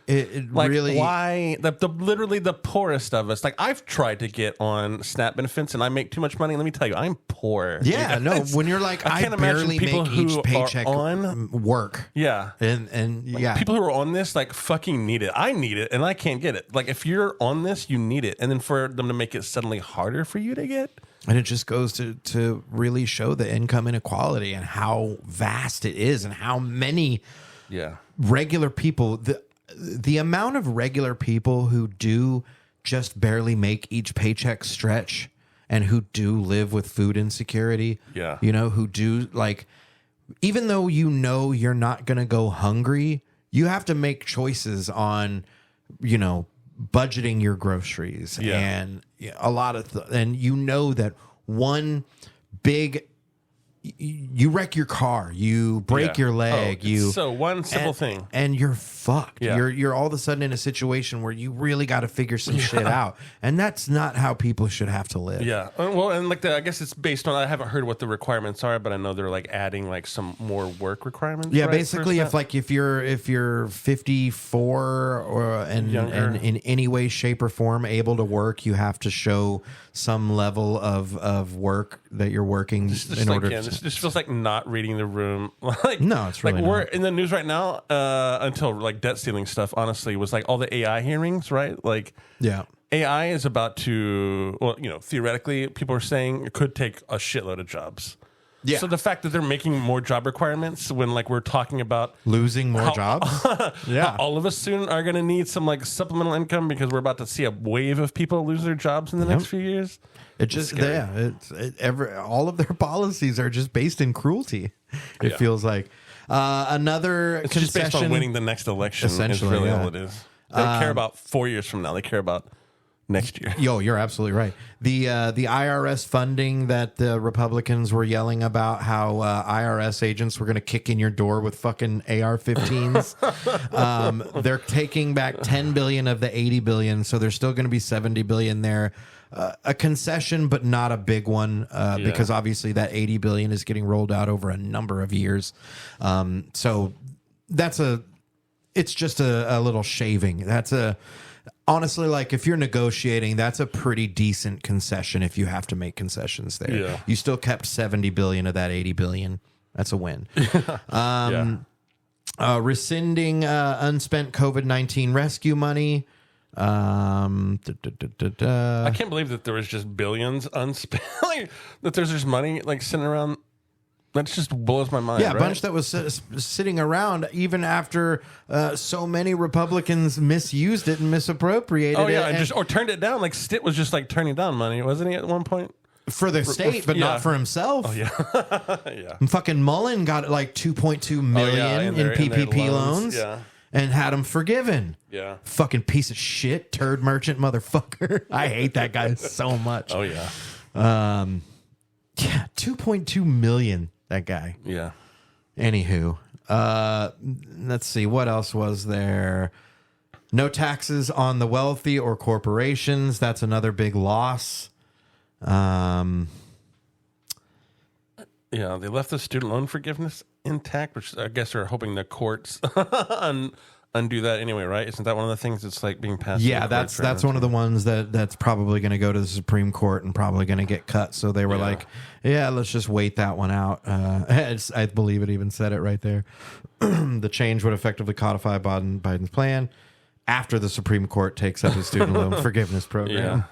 It like, really, why literally the poorest of us? Like, I've tried to get on SNAP benefits and I make too much money. Let me tell you, I'm poor. Yeah, no. When you're like, I can't barely imagine people make each who paycheck are on work. Yeah, and yeah, people who are on this like fucking need it. I need it, and I can't get it. Like, if you're on this, you need it, and then for them to make it suddenly harder for you to get. And it just goes to really show the income inequality and how vast it is and how many regular people, the amount of regular people who do just barely make each paycheck stretch and who do live with food insecurity. Yeah. Who do, like, even though you're not going to go hungry, you have to make choices on, budgeting your groceries and a lot of and that one big you wreck your car, you break your leg, so one simple thing and you're fucked. Yeah. You're all of a sudden in a situation where you really got to figure some shit out, and that's not how people should have to live. Well, and like I guess it's based on, I haven't heard what the requirements are, but I know they're like adding like some more work requirements. Yeah, right, basically if you're 54 or and in any way, shape, or form able to work, you have to show some level of work that you're working in order to. This just feels like not reading the room. Like, no, it's really like we're not. in the news right now until like debt ceiling stuff. Honestly, was like all the AI hearings, right? Like, AI is about to. Well, theoretically, people are saying it could take a shitload of jobs. Yeah. So the fact that they're making more job requirements when like we're talking about losing more jobs, how all of us soon are going to need some like supplemental income because we're about to see a wave of people lose their jobs in the next few years. It just all of their policies are just based in cruelty. It feels like another it's concession just based on winning the next election. Essentially, is really all it is. They don't care about 4 years from now. They care about next year. You're absolutely right. The IRS funding that the Republicans were yelling about, how IRS agents were going to kick in your door with fucking AR-15s. They're taking back $10 billion of the $80 billion, so there's still going to be $70 billion there. A concession, but not a big one, because obviously that $80 billion is getting rolled out over a number of years. So it's just a little shaving. Honestly, like if you're negotiating, that's a pretty decent concession if you have to make concessions there. Yeah. You still kept $70 billion of that $80 billion. That's a win. Rescinding unspent COVID-19 rescue money. I can't believe that there was just billions unspent. Like, that there's just money like sitting around. That just blows my mind. Yeah, a bunch that was sitting around even after so many Republicans misused it and misappropriated it. Oh yeah, and or turned it down. Like Stitt was just like turning down money, wasn't he, at one point? For the state, but not for himself. Oh yeah, yeah. And fucking Mullen got like $2.2 million in PPP loans. Yeah. And had him forgiven. Yeah. Fucking piece of shit, turd merchant motherfucker. I hate that guy so much. Oh yeah. Yeah, $2.2 million. That guy. Yeah. Anywho, let's see, what else was there? No taxes on the wealthy or corporations. That's another big loss. Yeah, they left the student loan forgiveness intact, which I guess are hoping the courts undo that anyway, right? Isn't that one of the things that's like being passed? Yeah, that's one of the ones that's probably going to go to the Supreme Court and probably going to get cut. So they were like, yeah, let's just wait that one out. I believe it even said it right there. The change would effectively codify Biden's plan after the Supreme Court takes up his student loan forgiveness program. Yeah.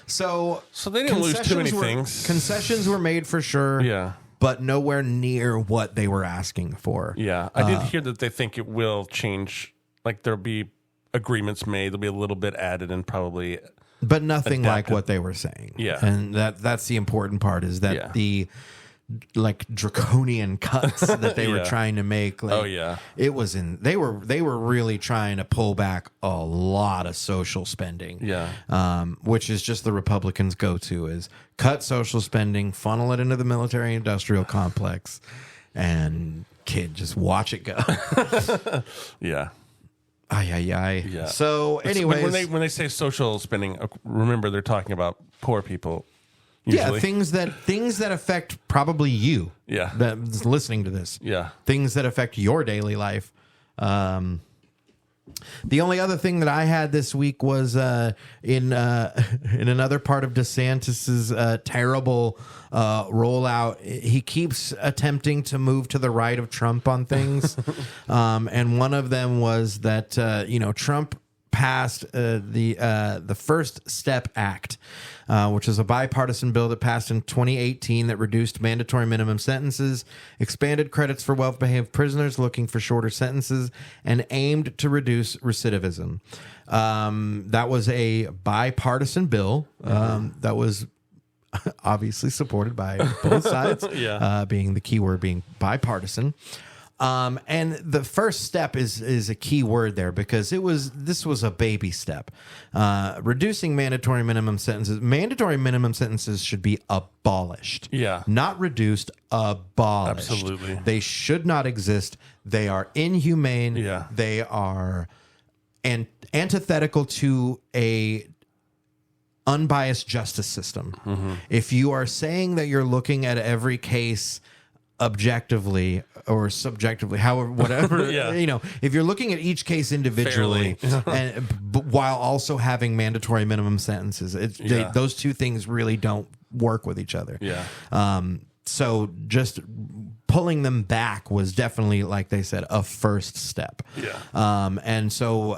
So they didn't lose too many things. Concessions were made for sure. Yeah. But nowhere near what they were asking for. Yeah. I did hear that they think it will change. Like there'll be agreements made. There'll be a little bit added and probably. But nothing adapted. like what they were saying. Yeah. And that's the important part is that the like draconian cuts that they were trying to make. Like, it was they were really trying to pull back a lot of social spending. Yeah. Which is just the Republicans' go-to is cut social spending, funnel it into the military industrial complex, and kid, just watch it go. Yeah. Ay. Yeah. So anyways, when they say social spending, remember they're talking about poor people. Usually. Yeah, things that affect probably you. Yeah. That's listening to this. Yeah. Things that affect your daily life. The only other thing that I had this week was in another part of DeSantis's terrible rollout. He keeps attempting to move to the right of Trump on things, and one of them was that Trump passed the First Step Act, which is a bipartisan bill that passed in 2018 that reduced mandatory minimum sentences, expanded credits for well-behaved prisoners looking for shorter sentences, and aimed to reduce recidivism. That was a bipartisan bill that was obviously supported by both sides, being the key word being bipartisan. And the first step is a key word there because this was a baby step. Reducing mandatory minimum sentences. Mandatory minimum sentences should be abolished. Yeah. Not reduced, abolished. Absolutely. They should not exist. They are inhumane. Yeah. They are antithetical to a unbiased justice system. Mm-hmm. If you are saying that you're looking at every case objectively or subjectively, however, whatever, if you're looking at each case individually but while also having mandatory minimum sentences, those two things really don't work with each other. So just pulling them back was definitely, like they said, a first step. And so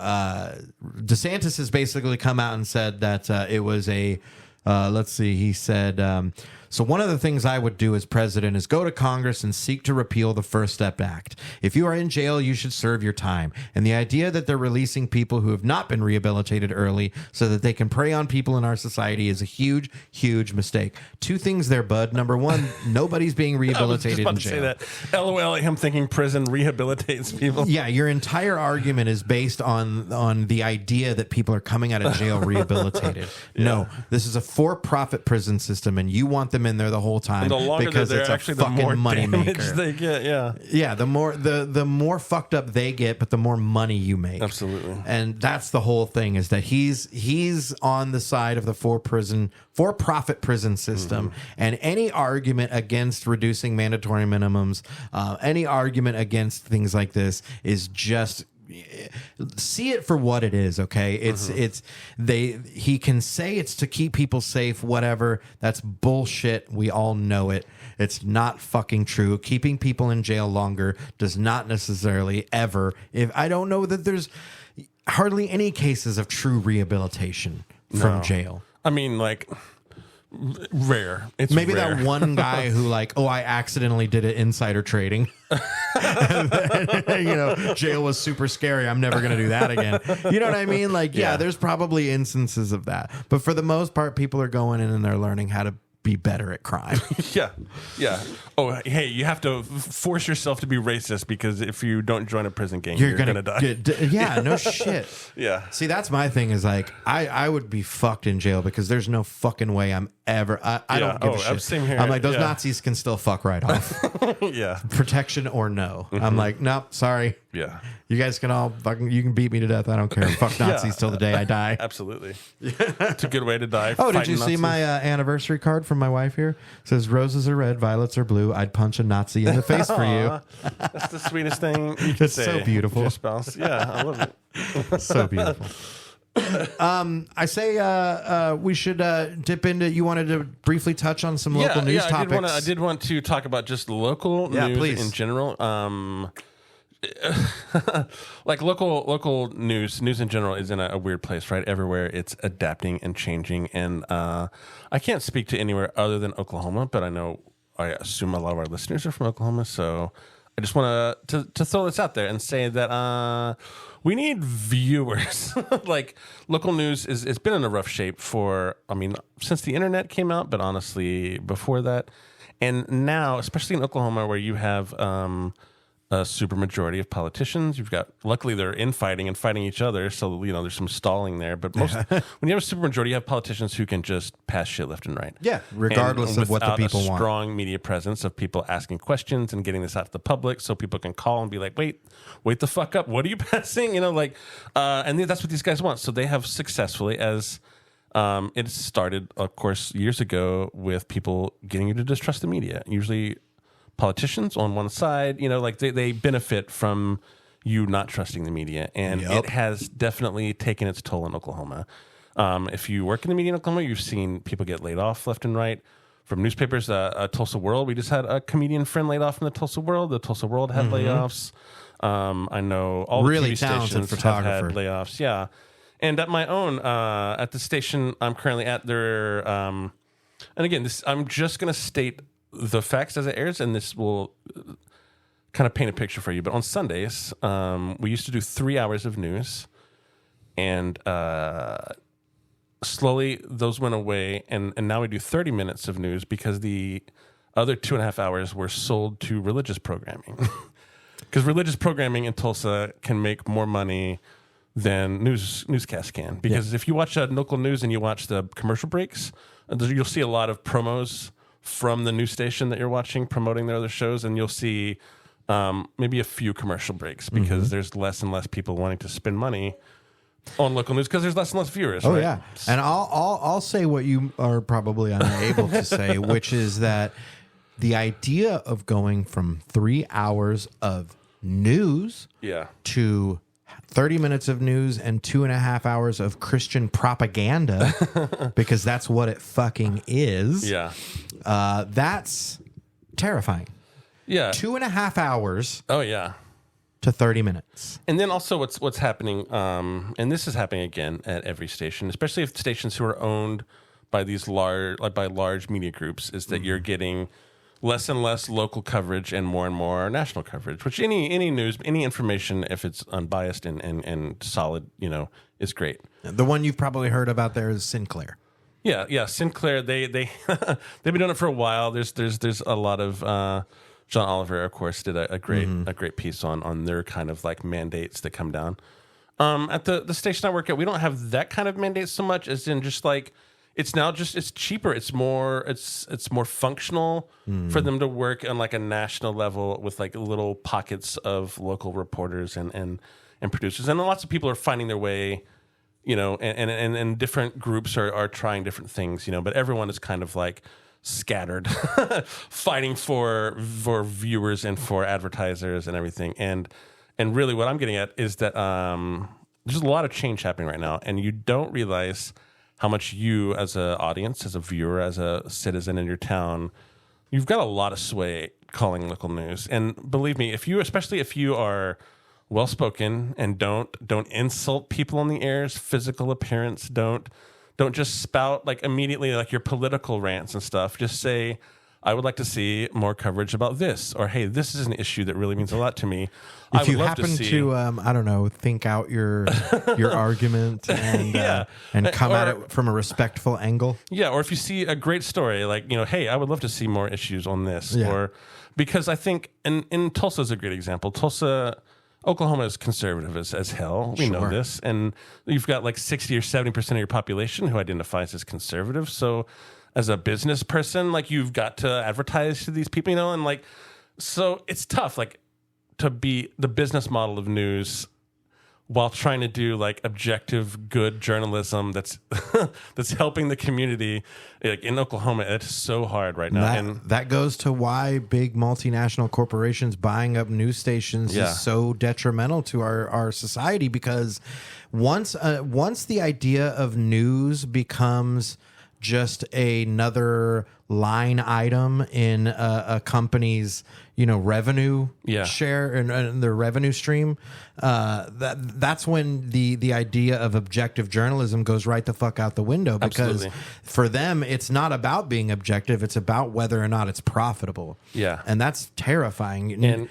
DeSantis has basically come out and said that it was he said, so one of the things I would do as president is go to Congress and seek to repeal the First Step Act. If you are in jail, you should serve your time. And the idea that they're releasing people who have not been rehabilitated early so that they can prey on people in our society is a huge, huge mistake. Two things there, bud. Number one, nobody's being rehabilitated in jail. I was just about to say that. LOL at him thinking prison rehabilitates people. Yeah, your entire argument is based on the idea that people are coming out of jail rehabilitated. No, this is a for-profit prison system, and you want them in there the whole time and the longer because they're it's actually a fucking the more money damage maker. They get. The more fucked up they get, but the more money you make. Absolutely. And that's the whole thing, is that he's on the side of the for-profit prison system. And any argument against reducing mandatory minimums, any argument against things like this is just see it for what it is. Okay, he can say it's to keep people safe, whatever. That's bullshit. We all know it. It's not fucking true. Keeping people in jail longer does not necessarily ever, if I don't know that there's hardly any cases of true rehabilitation from jail. I mean, like, rare. It's maybe rare. that one guy who I accidentally did it insider trading. And then, jail was super scary. I'm never going to do that again. You know what I mean? There's probably instances of that. But for the most part, people are going in and they're learning how to be better at crime. Yeah. Oh, hey, you have to force yourself to be racist because if you don't join a prison gang, you're gonna die. No shit. Yeah. See, that's my thing is I would be fucked in jail because there's no fucking way I'm ever. I don't give a shit. Same here. I'm like, those Nazis can still fuck right off. Yeah. Protection or no. I'm like, nope, sorry. Yeah. You guys can all fucking, you can beat me to death. I don't care. Fuck Nazis till the day I die. Absolutely. It's a good way to die. Oh, did fighting you see Nazis. my anniversary card from my wife here? It says roses are red, violets are blue. I'd punch a Nazi in the face for you. That's the sweetest thing you can It's say. so beautiful. to your spouse. Yeah, I love it. So beautiful. I say we should dip into. You wanted to briefly touch on some local news topics. I did want to talk about just local news please. in general. Like local news in general is in a weird place, right? Everywhere it's adapting and changing, and I can't speak to anywhere other than Oklahoma, but I assume a lot of our listeners are from Oklahoma, so I just want to throw this out there and say that we need viewers. Like local news is been in a rough shape since the internet came out, but honestly before that, and now especially in Oklahoma where you have a super majority of politicians. You've got, luckily they're infighting and fighting each other, so there's some stalling there. But when you have a super majority, you have politicians who can just pass shit left and right. Yeah, regardless of what the people want. Strong media presence of people asking questions and getting this out to the public, so people can call and be like, "Wait the fuck up! What are you passing?" And that's what these guys want. So they have successfully, as it started, of course, years ago with people getting you to distrust the media. Usually politicians on one side, they benefit from you not trusting the media, and it has definitely taken its toll in Oklahoma. If you work in the media in Oklahoma, you've seen people get laid off left and right from newspapers. Tulsa World, we just had a comedian friend laid off from the Tulsa World. The Tulsa World had layoffs. I know all really the TV stations have had layoffs. Yeah, and at my own, at the station I'm currently at, there. And again, I'm just going to state the facts as it airs, and this will kind of paint a picture for you. But on Sundays, we used to do 3 hours of news, and slowly those went away, and now we do 30 minutes of news because the other 2.5 hours were sold to religious programming. Because religious programming in Tulsa can make more money than newscasts can. Because if you watch local news and you watch the commercial breaks, you'll see a lot of promos from the news station that you're watching promoting their other shows, and you'll see maybe a few commercial breaks because there's less and less people wanting to spend money on local news because there's less and less viewers. Oh right? yeah, and I'll say what you are probably unable to say, which is that the idea of going from 3 hours of news to 30 minutes of news and 2.5 hours of Christian propaganda, because that's what it fucking is. Yeah. That's terrifying. Yeah. 2.5 hours Oh yeah. to 30 minutes. And then also what's happening, and this is happening again at every station, especially if stations who are owned by these large media groups, is that you're getting less and less local coverage and more national coverage, which any news, any information, if it's unbiased and solid, is great. The one you've probably heard about there is Sinclair. Yeah. Sinclair, they they've been doing it for a while. There's a lot of John Oliver, of course, did a great piece on their kind of like mandates that come down. At the station I work at, we don't have that kind of mandate so much as in just like it's cheaper. It's more functional for them to work on like a national level with like little pockets of local reporters and producers. And lots of people are finding their way, and different groups are trying different things, but everyone is kind of like scattered, fighting for viewers and for advertisers and everything. And really what I'm getting at is that there's a lot of change happening right now, and you don't realize how much you as an audience, as a viewer, as a citizen in your town, you've got a lot of sway calling local news. And believe me, especially if you are well-spoken and don't insult people on the air's physical appearance, don't just spout like immediately like your political rants and stuff. Just say, I would like to see more coverage about this, or hey, this is an issue that really means a lot to me. If you happen to I don't know, think out your argument and come at it from a respectful angle. Yeah, or if you see a great story, like, hey, I would love to see more issues on this. Yeah. Or because I think, and Tulsa is a great example. Oklahoma is conservative as hell. We know this. And you've got like 60 or 70% of your population who identifies as conservative. So as a business person, like you've got to advertise to these people, and like, so it's tough. Like to be the business model of news while trying to do like objective, good journalism that's that's helping the community. Like in Oklahoma, it's so hard right now. That goes to why big multinational corporations buying up news stations is so detrimental to our society, because once the idea of news becomes just another line item in a company's revenue share and their revenue stream, that's when the idea of objective journalism goes right the fuck out the window, because for them it's not about being objective, it's about whether or not it's profitable. And that's terrifying. And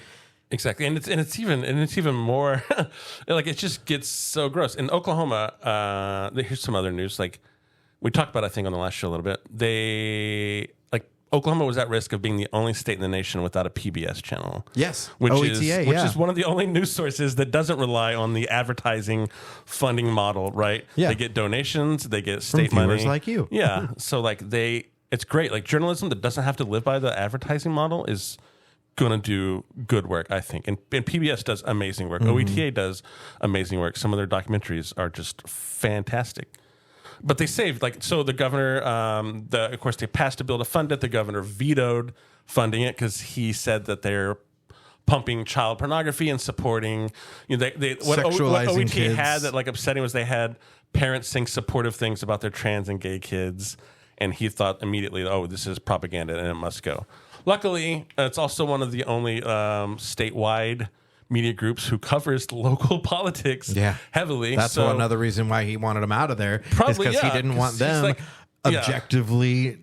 exactly, and it's even more like it just gets so gross. In Oklahoma, here's some other news. Like we talked about, I think on the last show a little bit, Oklahoma was at risk of being the only state in the nation without a PBS channel. Yes, which OETA, is one of the only news sources that doesn't rely on the advertising funding model, right? Yeah. They get donations, they get state from viewers money, like you. Yeah, so like it's great. Like journalism that doesn't have to live by the advertising model is gonna do good work, I think. And PBS does amazing work. OETA does amazing work. Some of their documentaries are just fantastic. But they saved, so the governor, of course, they passed a bill to fund it. The governor vetoed funding it because he said that they're pumping child pornography and supporting, what sexualizing OETA kids. had that upsetting was they had parents saying supportive things about their trans and gay kids, and he thought immediately, oh, this is propaganda and it must go. Luckily, it's also one of the only statewide media groups who covers local politics heavily. That's another reason why he wanted them out of there. Probably, because he didn't want them objectively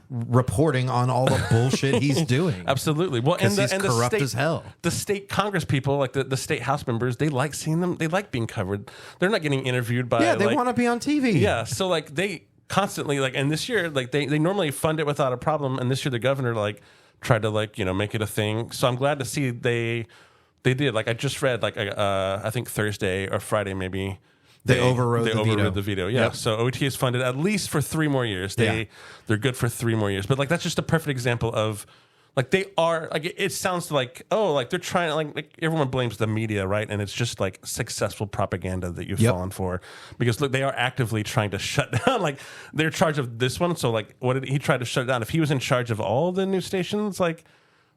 reporting on all the bullshit he's doing. Absolutely. Well, and he's corrupt as hell. The state Congress people, like the state House members, they like seeing them. They like being covered. They're not getting interviewed by. They want to be on TV. Yeah. So they constantly and this year they normally fund it without a problem, and this year the governor tried to make it a thing. So I'm glad to see they did. I just read I think Thursday or Friday maybe. They overrode the veto. Yeah. Yep. So OETA is funded at least for 3 more years. They're good for 3 more years. But that's just a perfect example of they are it sounds they're trying everyone blames the media, right? And it's just successful propaganda that you've fallen for, because look, they are actively trying to shut down. They're in charge of this one. So what did he try to shut down? If he was in charge of all the news stations,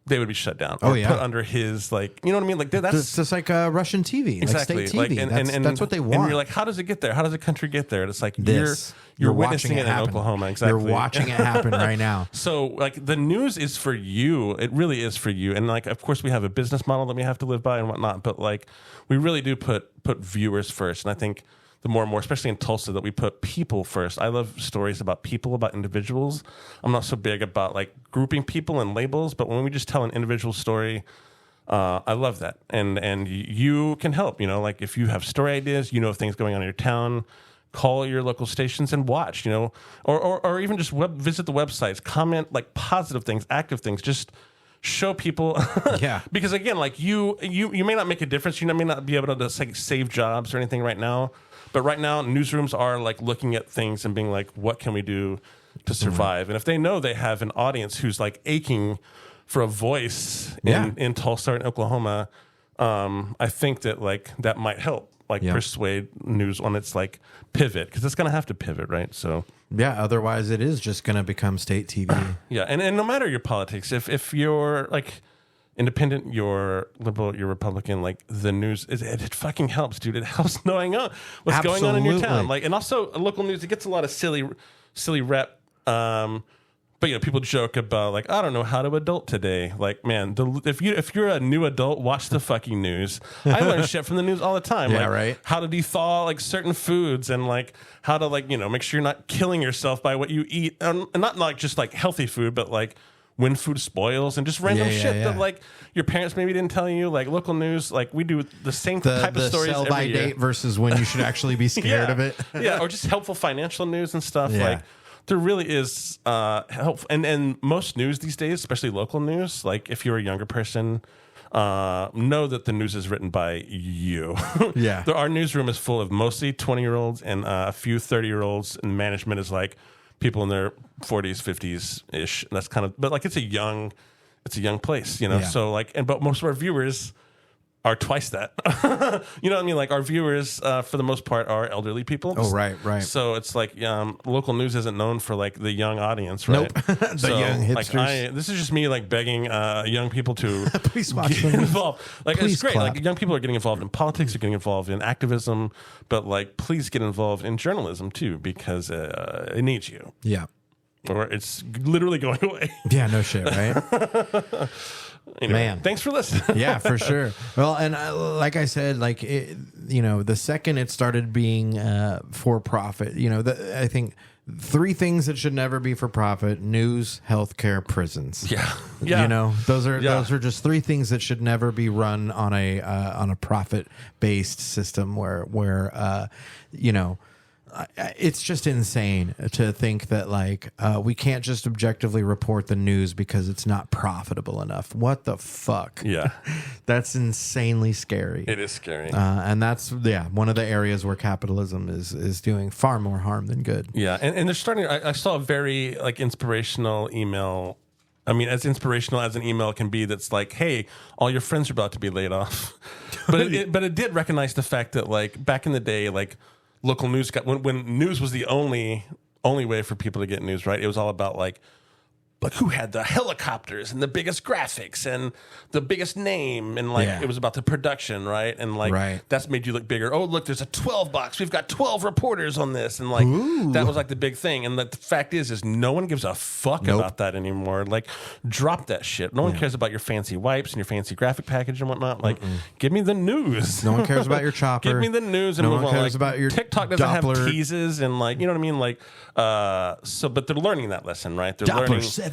they would be shut down or put under his you know what I mean? That's just like Russian TV, exactly. State TV. That's what they want. And you're how does it get there? How does the country get there? And it's you're witnessing it in Oklahoma. Exactly. You're watching it happen right now. So the news is for you. It really is for you. And of course we have a business model that we have to live by and whatnot. But we really do put viewers first. And I think the more and more, especially in Tulsa, that we put people first. I love stories about people, about individuals. I'm not so big about grouping people and labels, but when we just tell an individual story, I love that. And you can help. If you have story ideas, if things going on in your town, call your local stations and watch. Or even just visit the websites, comment positive things, active things, just show people. Because again, you may not make a difference. You may not be able to save jobs or anything right now. But right now, newsrooms are looking at things and being what can we do to survive? And if they know they have an audience who's aching for a voice in Tulsa and Oklahoma, I think that that might help persuade news on its pivot, because it's going to have to pivot, right? So otherwise it is just going to become state TV. And no matter your politics, if you're independent, you're liberal, you're Republican, the news it fucking helps, dude. It helps knowing what's going on in your town. And also local news, it gets a lot of silly rep. But people joke about I don't know how to adult today. Man, if you're a new adult, watch the fucking news. I learn shit from the news all the time. Right. How to thaw certain foods, and how to make sure you're not killing yourself by what you eat, and not just healthy food, but when food spoils and just random shit that your parents maybe didn't tell you. Local news, we do the same type of stories sell by every year. date versus when you should actually be scared of it. Or just helpful financial news and stuff. There really is help, and most news these days, especially local news, if you're a younger person, know that the news is written by you. Our newsroom is full of mostly 20-year-olds and a few 30-year-olds, and management is people in their 40s, 50s ish. And that's kind of, but it's a young it's a young place, you know. Yeah. So like, but most of our viewers are twice that. You know what I mean? Like our viewers, for the most part, are elderly people. Oh, right. So it's like local news isn't known for like the young audience, right? Nope. The young hipsters. Like this is just me like begging young people to Please watch get them. involved. Like Please it's great. clap. Like young people are getting involved in politics, they're getting involved in activism, but like please get involved in journalism too, because it needs you, Yeah. or it's literally going away. Yeah, no shit, right? Anyway, Man. thanks for listening. Yeah, for sure. Well, and like I said, like the second it started being for profit, I think 3 things that should never be for profit: news, healthcare, prisons. Yeah. Those are just 3 things that should never be run on a profit based system where it's just insane to think that we can't just objectively report the news because it's not profitable enough. What the fuck? Yeah. That's insanely scary. It is scary. And that's one of the areas where capitalism is doing far more harm than good. Yeah, and they're starting. I saw a very inspirational email. I mean, as inspirational as an email can be. That's like, hey, all your friends are about to be laid off. But it did recognize the fact that back in the day, local news got when news was the only way for people to get news. Right, it was all about like who had the helicopters and the biggest graphics and the biggest name, and it was about the production, right? And that's made you look bigger. Oh, look, there's a 12 box. We've got 12 reporters on this, and that was the big thing. And the fact is no one gives a fuck about that anymore. Drop that shit. No one cares about your fancy wipes and your fancy graphic package and whatnot. Give me the news. No one cares about your chopper. Give me the news. And no one cares about your TikTok doesn't Doppler. have teases and you know what I mean. But they're learning that lesson, right? They're Doppler learning 75.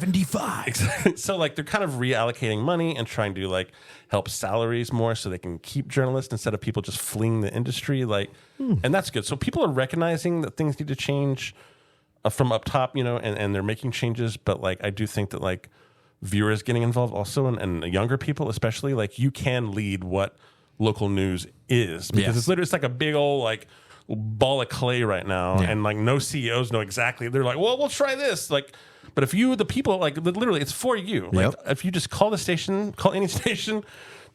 So they're kind of reallocating money and trying to help salaries more so they can keep journalists instead of people just fleeing the industry. And that's good. So people are recognizing that things need to change from up top, and they're making changes. But I do think that viewers getting involved also, and younger people especially, you can lead what local news is, because it's literally like a big old ball of clay right now, and no CEOs know exactly. They're like, well, we'll try this, but if you, the people, literally, it's for you. If you just call the station, call any station,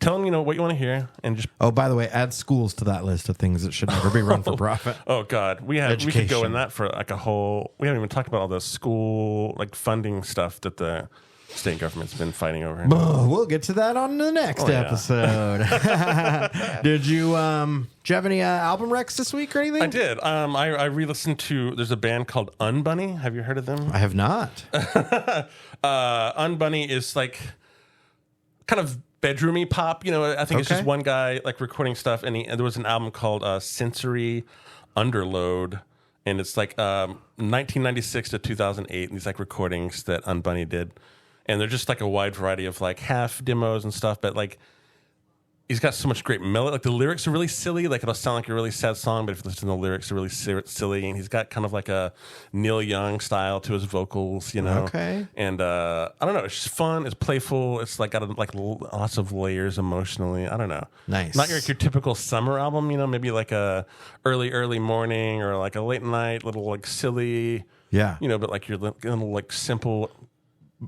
tell them, what you want to hear, and just. Oh, by the way, add schools to that list of things that should never be run for profit. Oh God, we could go in that for a whole. We haven't even talked about all the school funding stuff that the state government's been fighting over. Oh, we'll get to that on the next episode. Did you have any album recs this week or anything? I did. I re-listened to. There's a band called Unbunny. Have you heard of them? I have not. Unbunny is kind of bedroomy pop. I think it's just one guy recording stuff, and there was an album called Sensory Underload, and it's 1996 to 2008, and these recordings that Unbunny did. And they're just a wide variety of half demos and stuff, but he's got so much great melody. The lyrics are really silly. It'll sound like a really sad song, but if you listen to the lyrics, they're really silly. And he's got kind of a Neil Young style to his vocals, Okay. And I don't know. It's just fun. It's playful. It's got lots of layers emotionally. I don't know. Nice. Not your typical summer album. Maybe a early morning or a late night, little silly. Yeah. But your little simple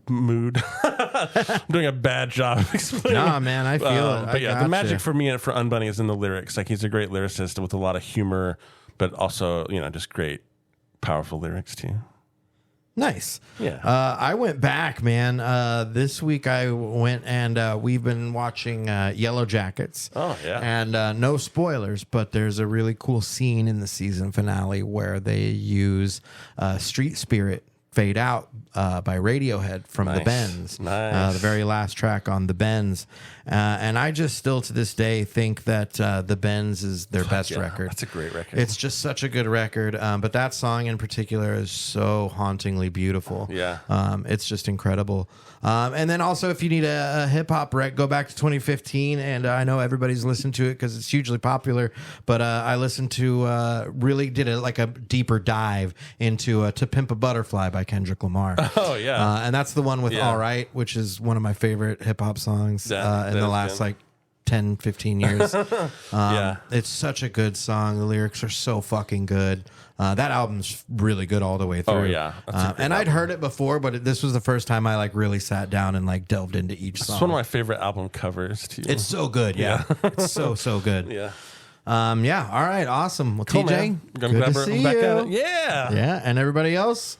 mood. I'm doing a bad job of explaining. Nah, man, I feel it. But the magic for me for Unbunny is in the lyrics. He's a great lyricist with a lot of humor, but also just great, powerful lyrics too. Nice. Yeah. I went back, man. This week I went and we've been watching Yellow Jackets. Oh, yeah. And no spoilers, but there's a really cool scene in the season finale where they use Street Spirit Fade Out by Radiohead from The Bends. Nice. The very last track on The Bends. And I just still to this day think that The Bends is their best record. That's a great record. It's just such a good record. But that song in particular is so hauntingly beautiful. Yeah. It's just incredible. And then also, if you need a hip hop rec, go back to 2015. And I know everybody's listened to it because it's hugely popular. But I listened to, really did a deeper dive into To Pimp a Butterfly by Kendrick Lamar. Oh, yeah. And that's the one with All Right, which is one of my favorite hip hop songs in the last 10, 15 years. Yeah. It's such a good song. The lyrics are so fucking good. That album's really good all the way through. Oh, yeah. That's a great And I'd heard it before, but this was the first time I like really sat down and like delved into each song. It's one of my favorite album covers too. It's so good. Yeah. It's so good. yeah. Yeah. All right. Awesome. Well, Cool, TJ, man. good to see back you. at it. Yeah. Yeah. And everybody else,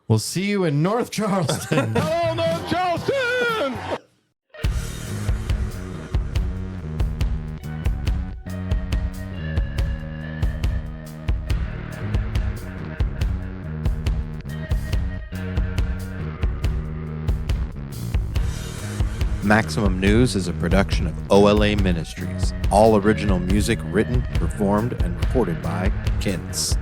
we'll see you in North Charleston. Hello, North Charleston. Maximum News is a production of OLA Ministries. All original music written, performed, and recorded by Kins.